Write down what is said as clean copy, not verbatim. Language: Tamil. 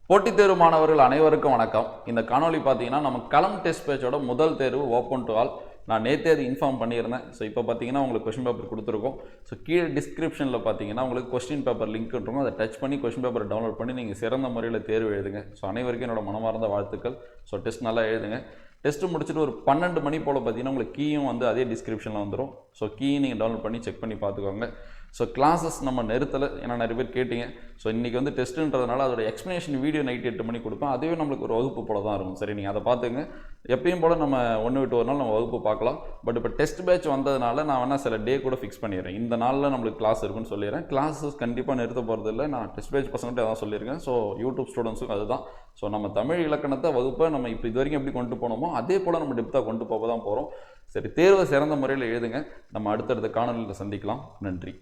போட்டித் தேர்வு மாணவர்கள் அனைவருக்கும் வணக்கம். இந்த காணொலி பார்த்தீங்கன்னா நம்ம களம் டெஸ்ட் பேட்சோட முதல் தேர்வு ஓப்பன் டு ஆல். நான் நேற்றே அது இன்ஃபார்ம் பண்ணியிருந்தேன். ஸோ இப்போ பார்த்தீங்கன்னா உங்களுக்கு கொஸ்டின் பேப்பர் கொடுத்துருக்கோம். ஸோ கீழே டிஸ்கிரிப்ஷனில் பார்த்தீங்கன்னா உங்களுக்கு கொஸ்டின் பேப்பர் லிங்க் இருக்கும். அதை டச் பண்ணி கொஸ்டின் பேப்பர் டவுன்லோட் பண்ணி நீங்கள் சிறந்த முறையில் தேர்வு எழுதுங்க. ஸோ அனைவருக்கும் என்னோட மனமார்ந்த வாழ்த்துக்கள். ஸோ டெஸ்ட் நல்லா எழுதுங்க. டெஸ்ட்டு முடிச்சுட்டு ஒரு 12 மணி போல் பார்த்தீங்கன்னா உங்களுக்கு கீயும் வந்து அதே டிஸ்கிரிப்ஷனில் வந்துடும். ஸோ கீயும் நீங்கள் டவுன்லோட் பண்ணி செக் பண்ணி பார்த்துக்கோங்க. ஸோ கிளாஸஸ் நம்ம நிறுத்தலை, ஏன்னா நிறைய பேர் கேட்டிங்க. ஸோ இன்றைக்கி வந்து டெஸ்ட்டுன்றதுனால அதோட எக்ஸ்ப்ளனேஷன் வீடியோ நைட் 8 மணி கொடுப்பேன். அதுவே நம்மளுக்கு ஒரு வகுப்பு போல தான் இருக்கும். சரி, நீங்கள் அதை பார்த்துங்க. எப்பயும் போல் நம்ம ஒன்று விட்டு ஒரு நாள் நம்ம வகுப்பு பார்க்கலாம். பட் இப்போ டெஸ்ட் பேட்ச் வந்ததுனால நான் வேணால் சில டே கூட ஃபிக்ஸ் பண்ணிடுறேன். இந்த நாளில் நம்மளுக்கு கிளாஸ் இருக்குன்னு சொல்லிடுறேன். கிளாஸஸ் கண்டிப்பாக நிறுத்த போகிறது இல்லை. நான் டெஸ்ட் பேட்ச் பசங்கள்கிட்ட அதான் சொல்லியிருக்கேன். ஸோ யூடியூப் ஸ்டூடெண்ட்ஸுக்கும் அதுதான். ஸோ நம்ம தமிழ் இலக்கணத்தை வகுப்பை நம்ம இப்போ இது வரைக்கும் எப்படி கொண்டு போனோமோ அதே போல் நம்ம டெப்த்தாக கொண்டு போக தான் போகிறோம். சரி, தேர்வை சிறந்த முறையில் எழுதுங்க. நம்ம அடுத்தடுத்த காணொலியில் சந்திக்கலாம். நன்றி.